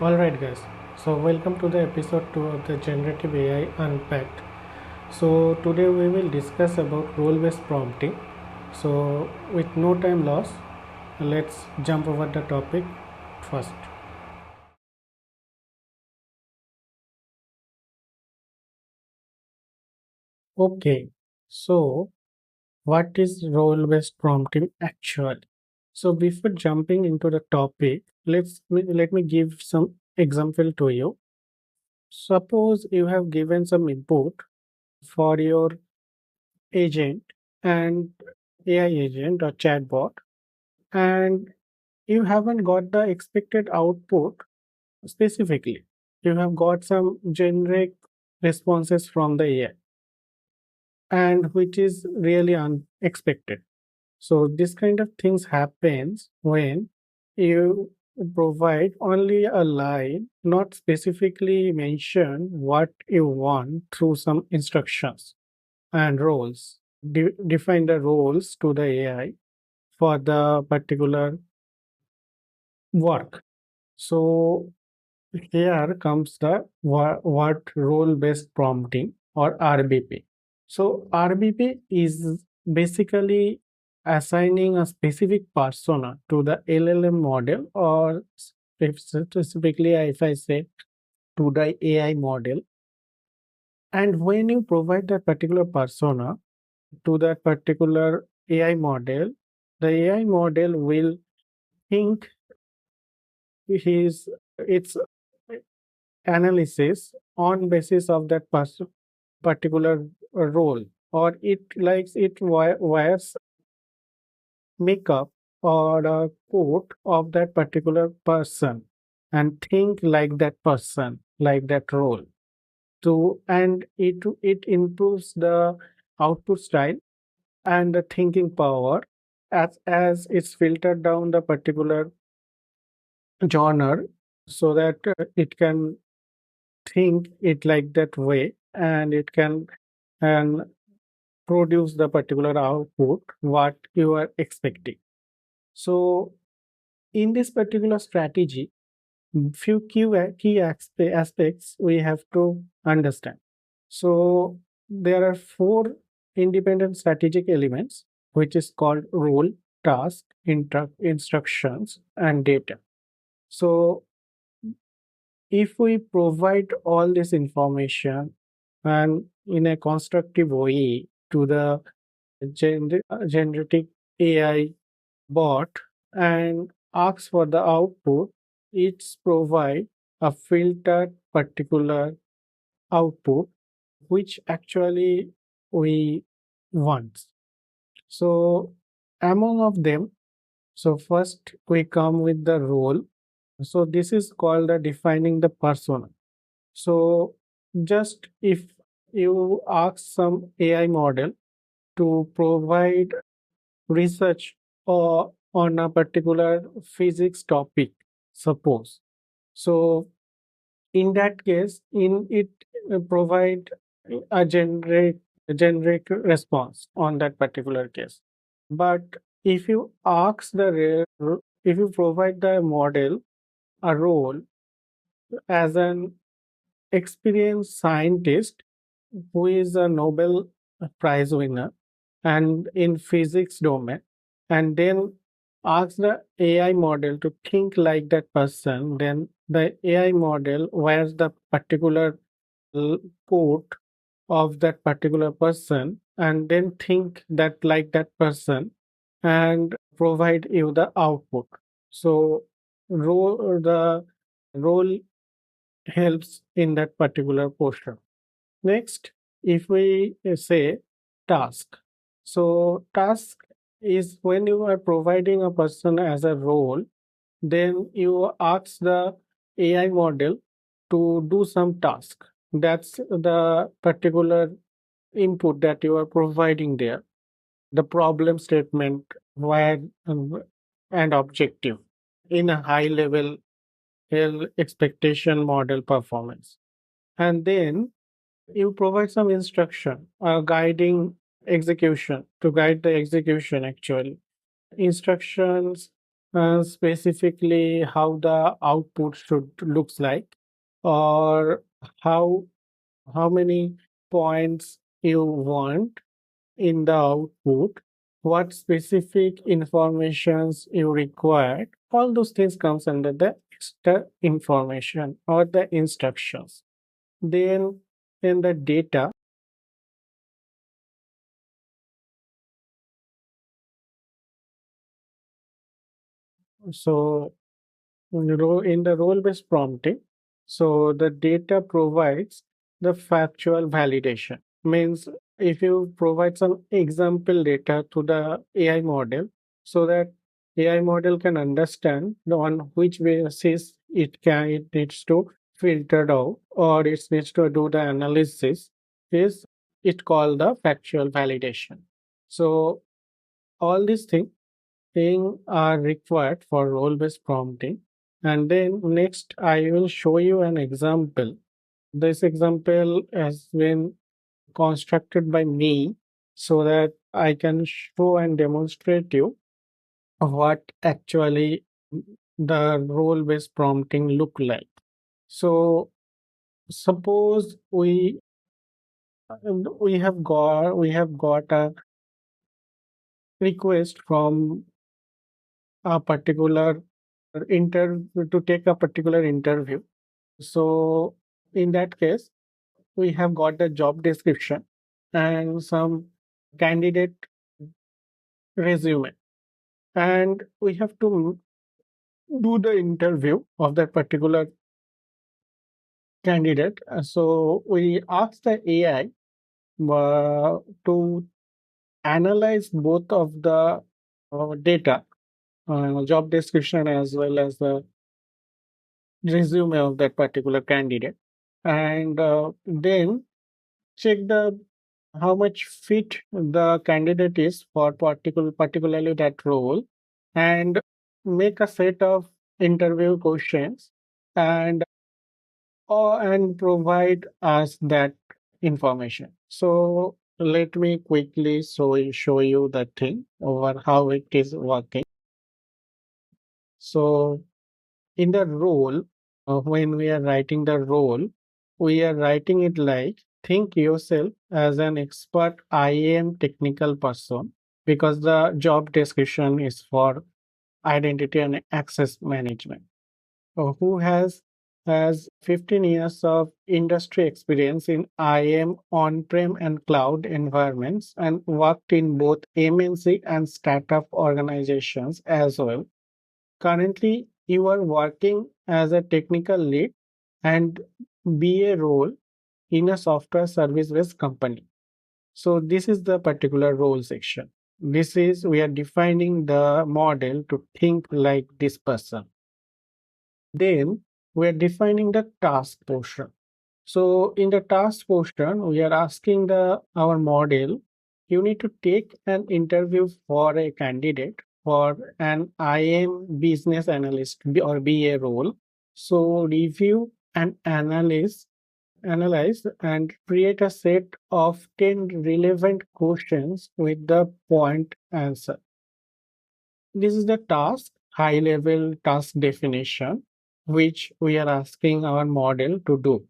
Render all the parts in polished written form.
Alright guys, so welcome to the episode 2 of the Generative AI Unpacked. So today we will discuss about role-based prompting. So with no time loss, let's jump over the topic first. Okay, so what is role-based prompting actually? So before jumping into the topic, let me give some example to you. Suppose you have given some input for your agent and AI agent or chatbot, and you haven't got the expected output specifically. You have got some generic responses from the AI, and which is really unexpected. So this kind of things happens when you provide only a line, not specifically mention what you want through some instructions and roles. Define the roles to the AI for the particular work. So here comes the what role based prompting or RBP. So RBP is basically assigning a specific persona to the LLM model, or specifically if I say to the AI model. And when you provide that particular persona to that particular AI model, the AI model will think his its analysis on basis of that particular role, or it likes it wears makeup or a coat of that particular person and think like that person, like that role. So and it improves the output style and the thinking power as it's filtered down the particular genre, so that it can think it like that way, and it can and produce the particular output what you are expecting. So in this particular strategy, few aspects we have to understand. So there are four independent strategic elements, which is called role, task, instructions, and data. So if we provide all this information and in a constructive way to the generative AI bot and ask for the output, it's provide a filtered particular output which actually we want. So among of them, so first we come with the role. So this is called the defining the persona. So just if you ask some AI model to provide research or on a particular physics topic, suppose. So in that case, in it provide a generic response on that particular case. But if you ask if you provide the model a role as an experienced scientist who is a Nobel Prize winner and in physics domain, and then ask the AI model to think like that person, then the AI model wears the particular coat of that particular person and then think that like that person and provide you the output. So the role helps in that particular portion. Next, if we say task. So task is when you are providing a person as a role, then you ask the AI model to do some task. That's the particular input that you are providing there. The problem statement, where and objective in a high level expectation model performance. And then you provide some instruction guiding execution to guide the execution actually. Instructions specifically how the output should looks like, or how how many points you want in the output, what specific informations you require. All those things comes under the extra information or the instructions. Then in the data, so in the role-based prompting, so the data provides the factual validation. Means if you provide some example data to the AI model, so that AI model can understand on which basis it needs to filter out or it needs to do the analysis, is it called the factual validation. So all these things are required for role-based prompting. And then next, I will show you an example. This example has been constructed by me so that I can show and demonstrate you what actually the role-based prompting look like. So suppose we have got a request from a particular to take a particular interview. So in that case, we have got the job description and some candidate resume, and we have to do the interview of that particular candidate. So we ask the AI to analyze both of the data, job description as well as the resume of that particular candidate, and then check the how much fit the candidate is for particularly that role, and make a set of interview questions, and and provide us that information. So let me quickly show you the thing over how it is working. So in the role, when we are writing the role, we are writing it like think yourself as an expert IAM technical person, because the job description is for identity and access management. Who has 15 years of industry experience in IAM on-prem and cloud environments and worked in both MNC and startup organizations as well. Currently, you are working as a technical lead and BA role in a software service-based company. So this is the particular role section. This is we are defining the model to think like this person. Then we are defining the task portion. So in the task portion, we are asking the our model, you need to take an interview for a candidate for an IM business analyst or BA role. So review and analyze and create a set of 10 relevant questions with the point answer. This is the task, high level task definition, which we are asking our model to do.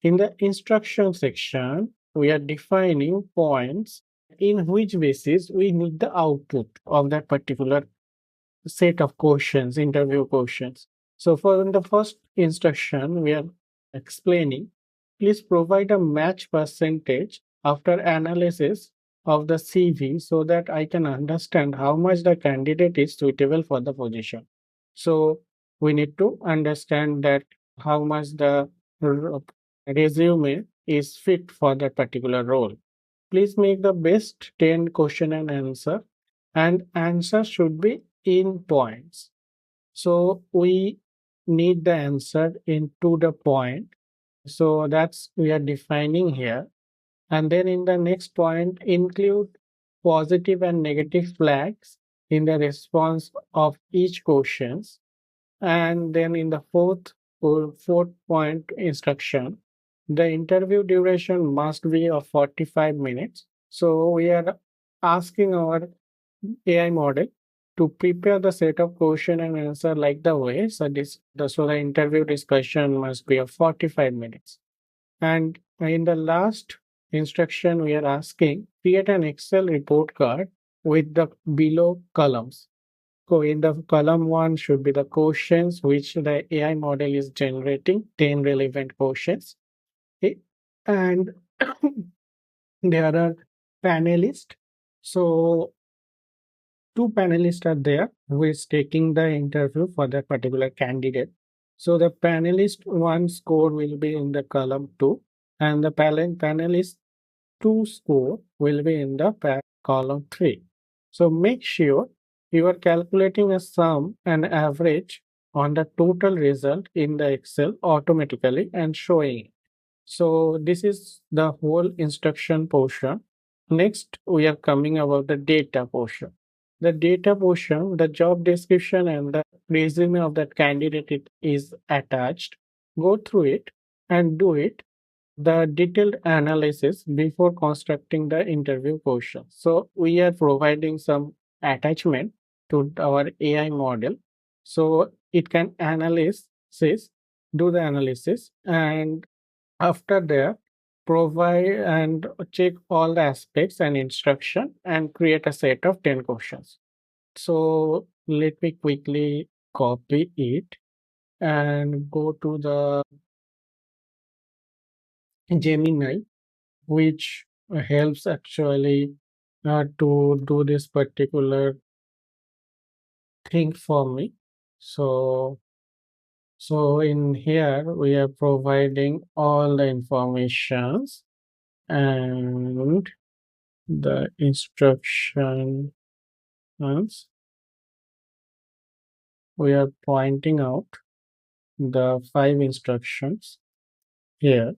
In the instruction section, we are defining points in which basis we need the output of that particular set of questions, interview questions. So for the first instruction, we are explaining, please provide a match percentage after analysis of the CV so that I can understand how much the candidate is suitable for the position. So we need to understand that how much the resume is fit for that particular role. Please make the best 10 question and answer should be in points. So we need the answer into the point. So that's we are defining here. And then in the next point, include positive and negative flags in the response of each questions. And then in the fourth point instruction, the interview duration must be of 45 minutes. So we are asking our AI model to prepare the set of question and answer like the way. So the interview discussion must be of 45 minutes. And in the last instruction, we are asking create an Excel report card with the below columns. So in the column one should be the questions which the AI model is generating, 10 relevant questions. Okay. And there are panelists. So two panelists are there who is taking the interview for that particular candidate. So the panelist one score will be in the column two, and the panelist two score will be in the column three. So make sure you are calculating a sum and average on the total result in the Excel automatically and showing it. So this is the whole instruction portion. Next, we are coming about the data portion. The data portion, the job description and the resume of that candidate is attached. Go through it and do it the detailed analysis before constructing the interview question. So we are providing some attachment to our AI model so it can do the analysis, and after that, provide and check all the aspects and instruction and create a set of 10 questions. So let me quickly copy it and go to the Gemini, which helps actually to do this particular thing for me. So, so in here we are providing all the informations and the instructions. We are pointing out the 5 instructions here,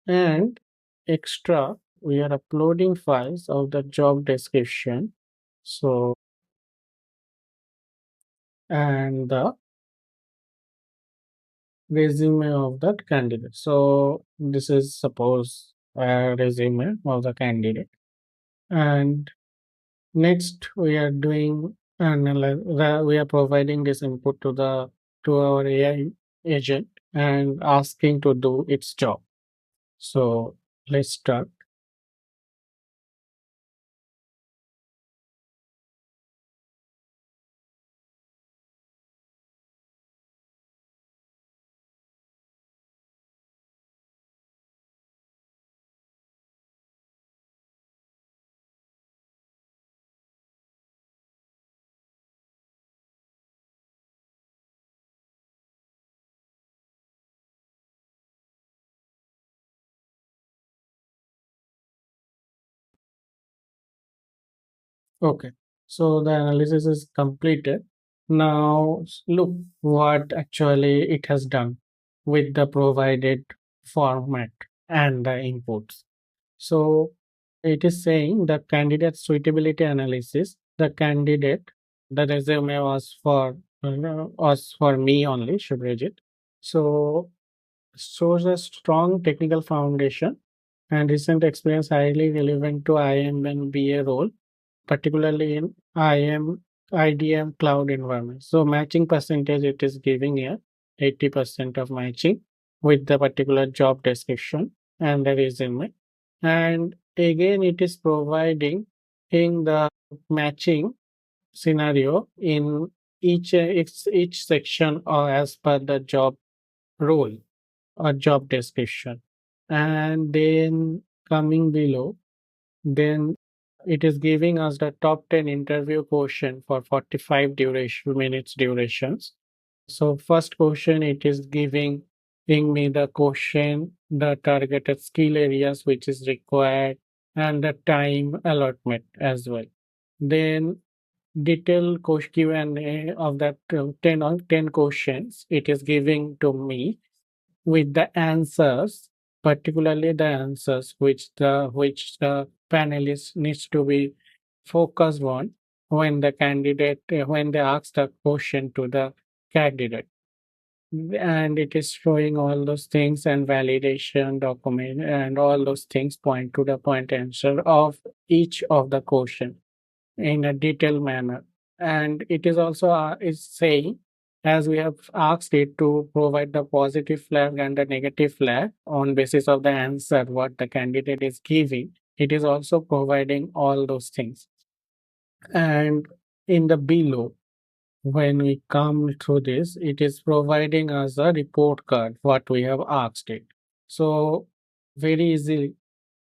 and extra we are uploading files of the job description. So and the resume of that candidate. So this is suppose a resume of the candidate. And next we are doing we are providing this input to our AI agent and asking to do its job. So let's start. Okay, so the analysis is completed. Now look what actually it has done with the provided format and the inputs. So it is saying the candidate suitability analysis. The resume was for me only, Shubhajit. So shows a strong technical foundation and recent experience highly relevant to IM and BA role, particularly in IDM cloud environment. So matching percentage it is giving here 80% of matching with the particular job description and the resume. And again, it is providing in the matching scenario in each section or as per the job role or job description. And then coming below, then it is giving us the top 10 interview question for 45 minutes durations. So first question, it is giving me the question, the targeted skill areas which is required, and the time allotment as well. Then detailed question Q&A of that 10 questions it is giving to me with the answers, particularly the answers which the panelist needs to be focused on when they ask the question to the candidate. And it is showing all those things and validation document and all those things point to the point answer of each of the question. in a detailed manner. And it is also is saying, as we have asked it to provide the positive flag and the negative flag on basis of the answer what the candidate is giving, it is also providing all those things. And in the below, when we come through this, it is providing us a report card, what we have asked it. So very easily,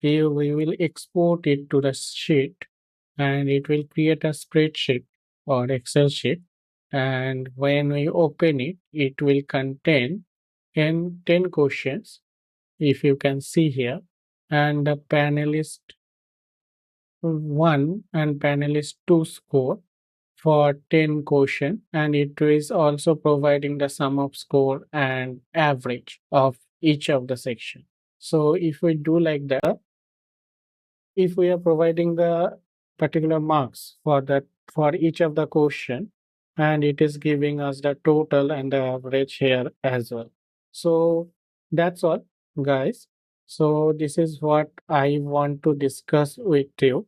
here we will export it to the sheet and it will create a spreadsheet or Excel sheet. And when we open it, it will contain 10 questions, if you can see here. And the panelist 1 and panelist 2 score for 10 question, and it is also providing the sum of score and average of each of the section. So if we do like that, if we are providing the particular marks for that for each of the question, and it is giving us the total and the average here as well. So that's all, guys. So this is what I want to discuss with you.